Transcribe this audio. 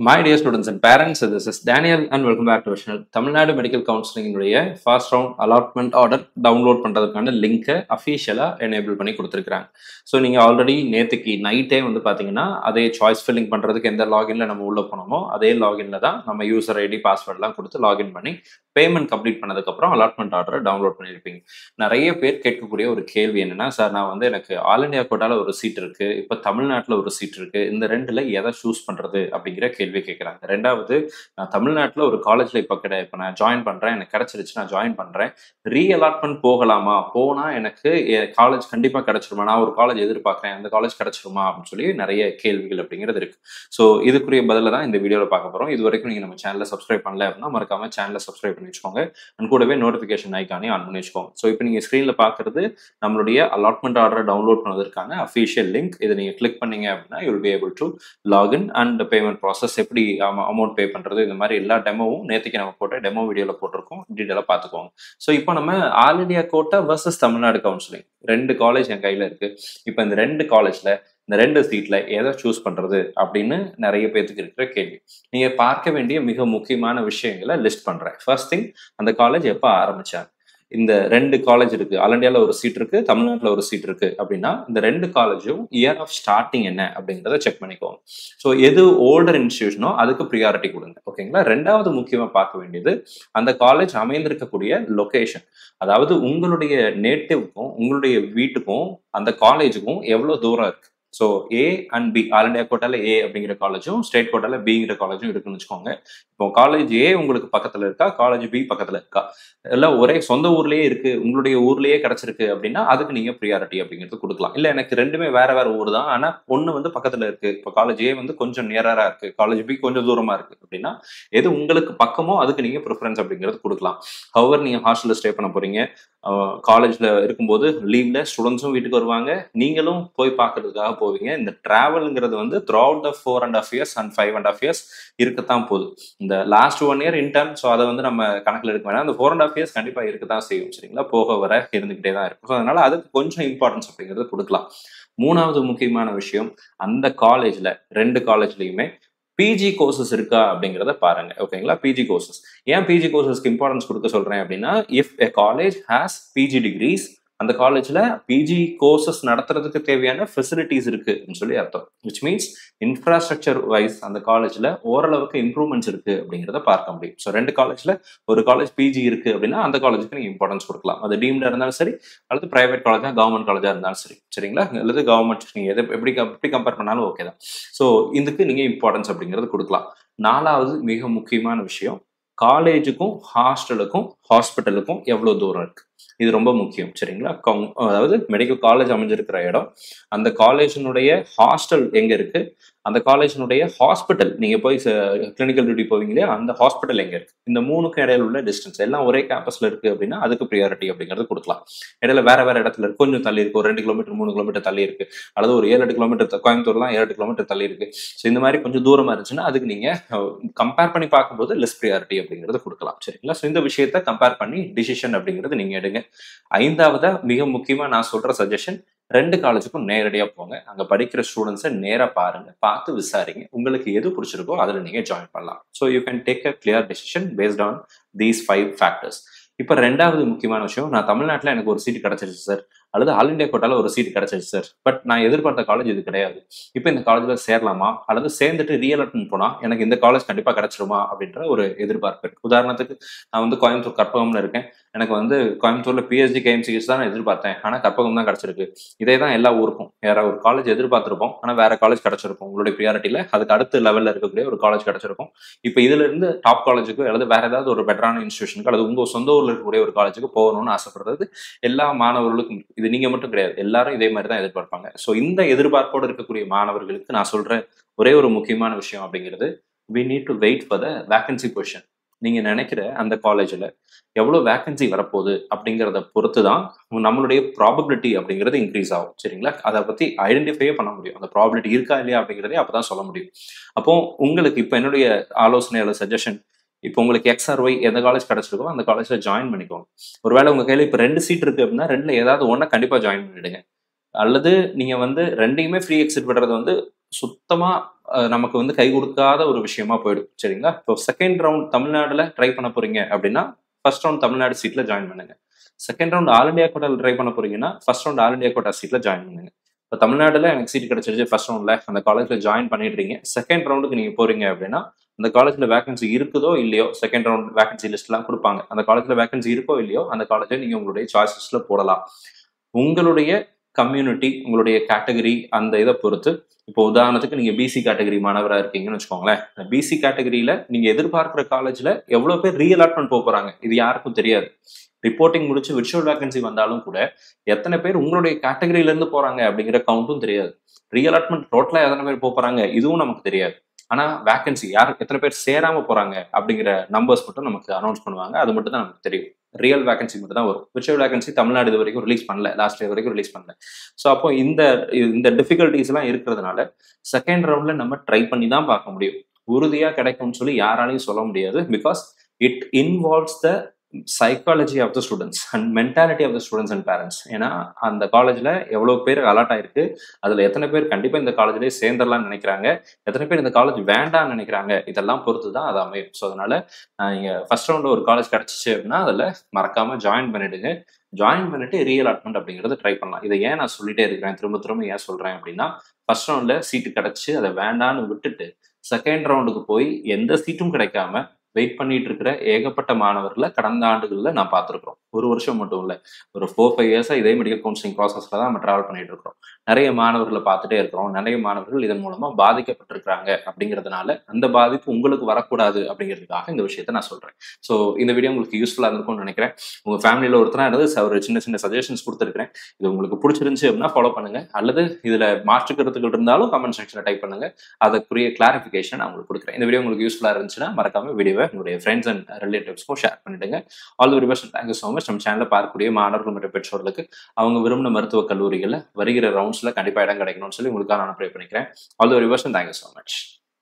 My dear students and parents, this is Daniel and welcome back to our channel. Tamil Nadu medical கவுன்சிலிங்கினுடைய first round allotment order download பண்ணுறதுக்கான லிங்க்கை அஃபீஷியலாக enable பண்ணி கொடுத்துருக்காங்க. So நீங்கள் already நேற்றுக்கு நைட்டே வந்து பார்த்தீங்கன்னா அதே சாய்ஸ் ஃபில்லிங் பண்ணுறதுக்கு எந்த லாகின்ல நம்ம உள்ளே போனோமோ அதே லாகின்ல தான் நம்ம யூசர் ஐடி பாஸ்வேர்ட்லாம் கொடுத்து லாகின் பண்ணி பேமெண்ட் கம்ப்ளீட் பண்ணதுக்கப்புறம் அலாட்மெண்ட் ஆர்டரை டவுன்லோட் பண்ணியிருப்பீங்க. நிறைய பேர் கேட்கக்கூடிய ஒரு கேள்வி என்னன்னா, சார் நான் வந்து எனக்கு ஆல் இண்டியா கோட்டாவில் ஒரு சீட் இருக்குது, இப்போ தமிழ்நாட்டில் ஒரு சீட் இருக்குது, இந்த ரெண்டில் எதை சூஸ் பண்ணுறது அப்படிங்கிற கேள்வி கேட்குறாங்க. ரெண்டாவது, நான் தமிழ்நாட்டில் ஒரு காலேஜில் இப்போ நான் ஜாயின் பண்ணுறேன், எனக்கு கிடச்சிருச்சு, நான் ஜாயின் பண்ணுறேன், ரீஅலாட்மெண்ட் போகலாமா, போனால் எனக்கு காலேஜ் கண்டிப்பாக கிடச்சிருமா, நான் ஒரு காலேஜ் எதிர்பார்க்குறேன், அந்த காலேஜ் கிடச்சிருமா அப்படின்னு சொல்லி நிறைய கேள்விகள் அப்படிங்கிறது இருக்குது. ஸோ இதுக்குரிய பதில தான் இந்த வீடியோவில் பார்க்க போகிறோம். இது வரைக்கும் நீங்கள் நம்ம சேனலை சப்ஸ்கிரைப் பண்ணல அப்படின்னா மறக்காமல் சேனலை சப்ஸ்கிரைப் பண்ணி வச்சுக்கோங்க. அண்ட் கூடவே நோட்டிஃபிகேஷன் ஐக்கானே ஆன் பண்ணி வச்சுக்கோங்க. ஸோ இப்போ நீங்கள் ஸ்க்ரீனில் பார்க்குறது நம்மளுடைய அலாட்மெண்ட் ஆர்டரை டவுன்லோட் பண்ணதற்கான அஃபீஷியல் லிங்க். இதை நீங்கள் கிளிக் பண்ணீங்க அப்படின்னா you will be able to login and payment process, எப்படி அமௌண்ட் பே பண்ணுறது, இந்த மாதிரி எல்லா டெமோவும் நேற்றுக்கு நம்ம போட்ட டெமோ வீடியோவில் போட்டிருக்கோம், டீட்டெயிலாக பார்த்துக்கோங்க. ஸோ இப்போ நம்ம all India quota versus Tamil Nadu counselling, ரெண்டு காலேஜ் என் கையில் இருக்குது. இப்போ இந்த ரெண்டு காலேஜில் இந்த ரெண்டு சீட்ல எதை சூஸ் பண்றது அப்படின்னு நிறைய பேருக்கு இருக்கிற கேள்வி. நீங்க பார்க்க வேண்டிய மிக முக்கியமான விஷயங்களை லிஸ்ட் பண்றேன். ஃபர்ஸ்ட் திங், அந்த காலேஜ் எப்போ ஆரம்பிச்சாங்க. இந்த ரெண்டு காலேஜ் இருக்கு, ஆல் இண்டியாவில் ஒரு சீட் இருக்கு, தமிழ்நாட்டில் ஒரு சீட் இருக்கு அப்படின்னா இந்த ரெண்டு காலேஜும் இயர் ஆஃப் ஸ்டார்டிங் என்ன அப்படிங்கிறத செக் பண்ணிக்கோங்க. ஸோ எது ஓல்டர் இன்ஸ்டிடியூஷனோ அதுக்கு ப்ரியாரிட்டி கொடுங்க. ஓகேங்களா. ரெண்டாவது முக்கியமாக பார்க்க வேண்டியது அந்த காலேஜ் அமைந்திருக்கக்கூடிய லொகேஷன். அதாவது உங்களுடைய நேட்டிவ்க்கும் உங்களுடைய வீட்டுக்கும் அந்த காலேஜுக்கும் எவ்வளோ தூரம் இருக்கு. So A and B, all India கோட்டால ஏ அப்படிங்கிற காலேஜும் ஸ்டேட் கோட்டால பிங்கிற காலேஜும் இருக்குன்னு வச்சுக்கோங்க. இப்போ காலேஜ் ஏ உங்களுக்கு பக்கத்துல இருக்கா, காலேஜ் பி பக்கத்துல இருக்கா, எல்லாம் ஒரே சொந்த ஊர்லயே இருக்கு, உங்களுடைய ஊர்லயே கிடைச்சிருக்கு அப்படின்னா அதுக்கு நீங்க ப்ரியாரிட்டி அப்படிங்கிறது கொடுக்கலாம். இல்ல எனக்கு ரெண்டுமே வேற வேற ஊர் தான், ஆனா ஒண்ணு வந்து பக்கத்துல இருக்கு, இப்போ காலேஜ் ஏ வந்து கொஞ்சம் நியரா இருக்கு, காலேஜ் பி கொஞ்சம் தூரமா இருக்கு அப்படின்னா எது உங்களுக்கு பக்கமோ அதுக்கு நீங்க ப்ரிஃபரன்ஸ் அப்படிங்கிறது கொடுக்கலாம். ஹவர் நீங்க ஹாஸ்டல்ல ஸ்டே பண்ண போறீங்க, காலேஜ்ல இருக்கும்போது லீவ்ல ஸ்டூடெண்ட்ஸும் வீட்டுக்கு வருவாங்க, நீங்களும் போய் பார்க்கறதுக்காக போவீங்க. இந்த டிராவல்ங்கிறது வந்து through out the 4.5 years and 5.5 years இருக்கத்தான் போகுது. இந்த லாஸ்ட் 1 year இன்டர்ன், ஸோ அதை வந்து நம்ம கணக்கில் எடுக்க வேணாம். அந்த 4.5 years கண்டிப்பா இருக்கத்தான் செய்யும். சரிங்களா. போக வர இருந்துகிட்டே தான் இருக்கும். ஸோ அதனால அதுக்கு கொஞ்சம் இம்பார்ட்டன்ஸ் அப்படிங்கிறது கொடுக்கலாம். மூணாவது முக்கியமான விஷயம், அந்த காலேஜ்ல ரெண்டு காலேஜ்லயுமே பிஜி கோர்சஸ் இருக்கா அப்படிங்கிறத பாருங்க. ஓகேங்களா. பிஜி கோர்சஸ், ஏன் பிஜி கோர்சஸ்க்கு இம்பார்ட்டன்ஸ் கொடுக்க சொல்றேன் அப்படின்னா, if a college has PG degrees, அந்த காலேஜ்ல பிஜி கோர்சஸ் நடத்துறதுக்கு தேவையான ஃபெசிலிட்டிஸ் இருக்குன்னு சொல்லி அர்த்தம். விச் மீன்ஸ் இன்ஃப்ராஸ்ட்ரக்சர் வைஸ் அந்த காலேஜ்ல ஓரளவுக்கு இம்ப்ரூவ்மெண்ட்ஸ் இருக்கு அப்படிங்கிறத பார்க்க முடியும். ஸோ ரெண்டு காலேஜ்ல ஒரு காலேஜ் பிஜி இருக்கு அப்படின்னா அந்த காலேஜுக்கு நீங்க இம்பார்ட்டன்ஸ் கொடுக்கலாம். அது டீம்டா இருந்தாலும் சரி, அல்லது பிரைவேட் காலேஜா கவர்மெண்ட் காலேஜா இருந்தாலும் சரி. சரிங்களா. அல்லது கவர்மெண்ட், நீங்க எப்படி கம்பேர் பண்ணாலும் ஓகே தான். ஸோ இதுக்கு நீங்க இம்பார்ட்டன்ஸ் அப்படிங்கிறது கொடுக்கலாம். நாலாவது மிக முக்கியமான விஷயம், காலேஜுக்கும் ஹாஸ்டலுக்கும் ஹாஸ்பிட்டலுக்கும் எவ்வளவு தூரம் இருக்கு, இது ரொம்ப முக்கியம். சரிங்களா. அதாவது மெடிக்கல் காலேஜ் அமைஞ்சிருக்கிற இடம், அந்த காலேஜினுடைய ஹாஸ்டல் எங்க இருக்கு, அந்த காலேஜினுடைய ஹாஸ்பிட்டல், நீங்க போய் கிளினிக்கல் டியூட்டி போவீங்க இல்லையா, அந்த ஹாஸ்பிட்டல் எங்க இருக்கு, இந்த மூணுக்கும் இடையில உள்ள டிஸ்டன்ஸ் எல்லாம் ஒரே கேம்பஸ்ல இருக்கு அப்படின்னா அதுக்கு ப்ரியாரிட்டி அப்படிங்கிறது கொடுக்கலாம். இடையில வேற வேற இடத்துல இருக்கு, கொஞ்சம் தள்ளி இருக்கு, ஒரு 2 கிலோமீட்டர் 3 கிலோமீட்டர் தள்ளி இருக்கு, அல்லது ஒரு 7-8 கிலோமீட்டர், கோயம்புத்தூர்லாம் 7-8 கிலோமீட்டர் தள்ளி இருக்கு. ஸோ இந்த மாதிரி கொஞ்சம் தூரமா இருந்துச்சுன்னா அதுக்கு நீங்க கம்பேர் பண்ணி பார்க்கும்போது லெஸ் ப்ரியாரிட்டி அப்படிங்கிறது கொடுக்கலாம். சரிங்களா. ஸோ இந்த விஷயத்த கம்பேர் பண்ணி டிசிஷன் அப்படிங்கிறது நீங்க எடுங்க. ஐந்தாவதா மிக முக்கியமா நான் சொல்ற சஜஷன், ரெண்டு காலேஜுக்கும் நேரடியா போங்க, அங்க படிக்கிற ஸ்டூடெண்ட்ஸை நேரா பாருங்க, பார்த்து விசாரிங்க, உங்களுக்கு எது பிடிச்சிருக்கோ அதுல நீங்க ஜாயின் பண்ணலாம். So you can take a clear decision based on these 5 factors. இப்போ ரெண்டாவது முக்கியமான விஷயம், நான் தமிழ்நாட்டில் எனக்கு ஒரு சீட் கிடைச்சிருச்சு சார், அல்லது ஆல் இண்டியா கோட்டால ஒரு சீட் கிடைச்சிருச்சு சார், பட் நான் எதிர்பார்த்த காலேஜ் இது கிடையாது, இப்போ இந்த காலேஜ்ல சேரலாமா, அல்லது சேர்ந்துட்டு ரீஅலாட்மெண்ட் போனா எனக்கு இந்த காலேஜ் கண்டிப்பா கிடைச்சிருமா அப்படின்ற ஒரு எதிர்பார்ப்பு இருக்கு. உதாரணத்துக்கு, நான் வந்து கோயம்புத்தூர் கற்பகம்ல இருக்கேன், எனக்கு வந்து கோயம்புத்தூர்ல பிஎஸ்டி கேஎம்சிஎஸ் தான் நான் எதிர்பார்த்தேன், ஆனா கற்பகம் தான் கிடைச்சிருக்கு. இதே தான் எல்லா ஊருக்கும், வேற ஒரு காலேஜ் எதிர்பார்த்திருப்போம், ஆனா வேற காலேஜ் கிடைச்சிருக்கும். உங்களுடைய ப்ரியாரிட்டியில அதுக்கு அடுத்த லெவல்ல இருக்கக்கூடிய ஒரு காலேஜ் கிடைச்சிருக்கும். இப்போ இதுல இருந்து டாப் காலேஜுக்கு அல்லது வேற ஏதாவது ஒரு பெட்டரான இன்ஸ்டியூஷனுக்கு அல்லது உங்க சொந்த ஊர்ல இருக்கக்கூடிய ஒரு காலேஜுக்கு போகணும்னு ஆசைப்படுறது எல்லா மாணவர்களுக்கும், இது நீங்க மட்டும் கிடையாது, எல்லாரும் இதே மாதிரி தான் எதிர்பார்ப்பாங்க. ஸோ இந்த எதிர்பார்ப்போடு இருக்கக்கூடிய மாணவர்களுக்கு நான் சொல்ற ஒரே ஒரு முக்கியமான விஷயம் அப்படிங்கிறது, we need to wait for the vacancy position. நீங்க நினைக்கிற அந்த காலேஜ்ல எவ்வளவு வேகன்சி வரப்போகுது அப்படிங்கிறத பொறுத்து தான் நம்மளுடைய ப்ராபபிலிட்டி அப்படிங்கிறது இன்க்ரீஸ் ஆகும். சரிங்களா. அதை பத்தி ஐடென்டிஃபையே பண்ண முடியும், அந்த ப்ராபபிலிட்டி இருக்கா இல்லையா அப்படிங்கிறதே அப்பதான் சொல்ல முடியும். அப்போ உங்களுக்கு இப்போ என்னுடைய ஆலோசனை அல்லது சஜஷன், இப்போ உங்களுக்கு எக்ஸ்ஆர் ஒய் எந்த காலேஜ் கிடைச்சிருக்கோ அந்த காலேஜ்ல ஜாயின் பண்ணிக்கோங்க. ஒருவேளை உங்க கையில இப்போ 2 சீட் இருக்கு அப்படின்னா 2ல ஏதாவது ஒண்ணா கண்டிப்பா ஜாயின் பண்ணிடுங்க. அல்லது நீங்க வந்து ரெண்டையுமே ஃப்ரீ எக்ஸிட் விடுறது வந்து சுத்தமா நமக்கு வந்து கை கொடுக்காத ஒரு விஷயமா போயிடும். சரிங்களா? இப்போ செகண்ட் ரவுண்ட் தமிழ்நாடுல ட்ரை பண்ண போறீங்க அப்படின்னா, ஃபர்ஸ்ட் ரவுண்ட் தமிழ்நாடு சீட்ல ஜாயின் பண்ணுங்க. செகண்ட் ரவுண்ட் ஆல் இந்தியா கோட்டால ட்ரை பண்ண போறீங்கன்னா, first round all India quota சீட்ல ஜாயின் பண்ணுங்க. இப்போ தமிழ்நாடுல எனக்கு சீட் கிடைச்சிருச்சு ஃபர்ஸ்ட் ரவுண்ட்ல, அந்த காலேஜ்ல ஜாயின் பண்ணிடுறீங்க. செகண்ட் ரவுண்டுக்கு நீங்க போறீங்க அப்படின்னா, அந்த காலேஜ்ல வேகன்சி இருக்குதோ இல்லையோ, செகண்ட் ரவுண்ட் வேகன்சி லிஸ்ட்லாம் குடுப்பாங்க. அந்த காலேஜ்ல வேகன்சி இருக்கோ இல்லையோ, அந்த காலேஜ நீங்க உங்களுடைய சாய்ஸ் லிஸ்ட்ல போடலாம். உங்களுடைய கம்யூனிட்டி, உங்களுடைய கேட்டகரி அந்த இத பொறுத்து, இப்போ உதாரணத்துக்கு நீங்க பிசி கேட்டகரி மாணவரா இருக்கீங்கன்னு வச்சுக்கோங்களேன். பிசி கேட்டகரியில நீங்க எதிர்பார்க்கிற காலேஜ்ல எவ்வளவு பேர் ரீஅலாட்மென்ட் போறாங்க, இது யாருக்கும் தெரியாது. ரிப்போர்ட்டிங் முடிச்சு விர்ச்சுவல் வேகன்சி வந்தாலும் கூட, எத்தனை பேர் உங்களுடைய கேட்டகரியில இருந்து போறாங்க அப்படிங்கிற கவுண்ட்டும் தெரியாது. ரீஅலாட்மென்ட் டோட்டலா எத்தனை பேர் போறாங்க, இதுவும் நமக்கு தெரியாது. ஆனா வேகன்சி யார் எத்தனை பேர் சேராம போறாங்க அப்படிங்கிற நம்பர்ஸ் மட்டும் நமக்கு அனௌன்ஸ் பண்ணுவாங்க. அது மட்டும் தான் நமக்கு தெரியும். ரியல் வேகன்சி மட்டும் தான் வரும். விர்ச்சுவல் வேகன்சி தமிழ்நாடு இது வரைக்கும் ரிலீஸ் பண்ணல. லாஸ்ட் இயர் வரைக்கும் ரிலீஸ் பண்ணல. ஸோ அப்போ இந்த டிஃபிகல்டிஸ் எல்லாம் இருக்கிறதுனால செகண்ட் ரவுண்ட்ல நம்ம ட்ரை பண்ணி தான் பார்க்க முடியும். உறுதியா கிடைக்கும்னு சொல்லி யாராலையும் சொல்ல முடியாது. Because it involves the psychology of the students and mentality of the students and parents. ஏன்னா அந்த காலேஜ்ல எவ்வளவு பேர் அலாட் ஆயிருக்கு, அதுல எத்தனை பேர் கண்டிப்பா இந்த காலேஜ்லயே சேர்ந்துடலாம்னு நினைக்கிறாங்க, எத்தனை பேர் இந்த காலேஜ் வேண்டாம்னு நினைக்கிறாங்க, இதெல்லாம் பொறுத்து தான் அது அமையும். ஸோ அதனால நீங்க ஃபர்ஸ்ட் ரவுண்ட்ல ஒரு காலேஜ் கிடைச்சிச்சு அப்படின்னா அதுல மறக்காம ஜாயின் பண்ணிடுங்க. ஜாயின் பண்ணிட்டு ரீஅலாட்மெண்ட் அப்படிங்கறத ட்ரை பண்ணலாம். இதை ஏன் நான் சொல்லிட்டே இருக்கிறேன், திரும்ப திரும்ப ஏன் சொல்றேன் அப்படின்னா, ஃபர்ஸ்ட் ரவுண்ட்ல சீட்டு கிடைச்சு அதை வேண்டான்னு விட்டுட்டு செகண்ட் ரவுண்டுக்கு போய் எந்த சீட்டும் கிடைக்காம வெயிட் பண்ணிட்டு இருக்கிற ஏகப்பட்ட மாணவர்களை கடந்த ஆண்டுகள்ல நான் பார்த்திருக்கிறோம். ஒரு வருஷம் மட்டும் இல்ல, ஒரு 4-5 இயர்ஸா இதே மெடிக்கல் கவுன்சிலிங் ப்ராசஸ்ல தான் நம்ம டிராவல் பண்ணிட்டு இருக்கிறோம். நிறைய மாணவர்களை பார்த்துட்டே இருக்கிறோம். நிறைய மாணவர்கள் இதன் மூலமா பாதிக்கப்பட்டிருக்கிறாங்க. அப்படிங்கிறதுனால அந்த பாதிப்பு உங்களுக்கு வரக்கூடாது அப்படிங்கிறதுக்காக இந்த விஷயத்த நான் சொல்றேன். ஸோ இந்த வீடியோ உங்களுக்கு யூஸ்ஃபுல்லா இருந்திருக்கும்னு நினைக்கிறேன். உங்க ஃபேமிலியில ஒருத்தரா இருந்து ஒரு சின்ன சின்ன சஜஷன்ஸ் கொடுத்துருக்கிறேன். இது உங்களுக்கு பிடிச்சிருந்துச்சு அப்படின்னா ஃபாலோ பண்ணுங்க, அல்லது இதுல மாற்று கருத்துக்கள் இருந்தாலும் கமெண்ட் செக்ஷன்ல டைப் பண்ணுங்க. அதுக்குரிய கிளாரிஃபிகேஷன் நான் உங்களுக்கு கொடுக்குறேன். இந்த வீடியோ உங்களுக்கு யூஸ்ஃபுல்லா இருந்துச்சுன்னா மறக்காம வீடியோவை உங்களுடைய ஃப்ரெண்ட்ஸ் அண்ட் ரிலேட்டிவ்ஸ்க்கும் ஷேர் பண்ணிடுங்க. All the very best. Thank you so much. நம்ம சேனல்ல பார்க்கக்கூடிய மாணவர்கள் மற்றும் பெற்றோர்களுக்கு அவங்க விரும்பின மருத்துவக் கல்லூரிகளில் வருகிற ரவுண்ட்ஸ்ல கண்டிப்பா இடம் கிடைக்கணும்னு சொல்லி உங்களுக்காக நான் ப்ரே பண்ணிக்கிறேன். All the very best. Thank you so much.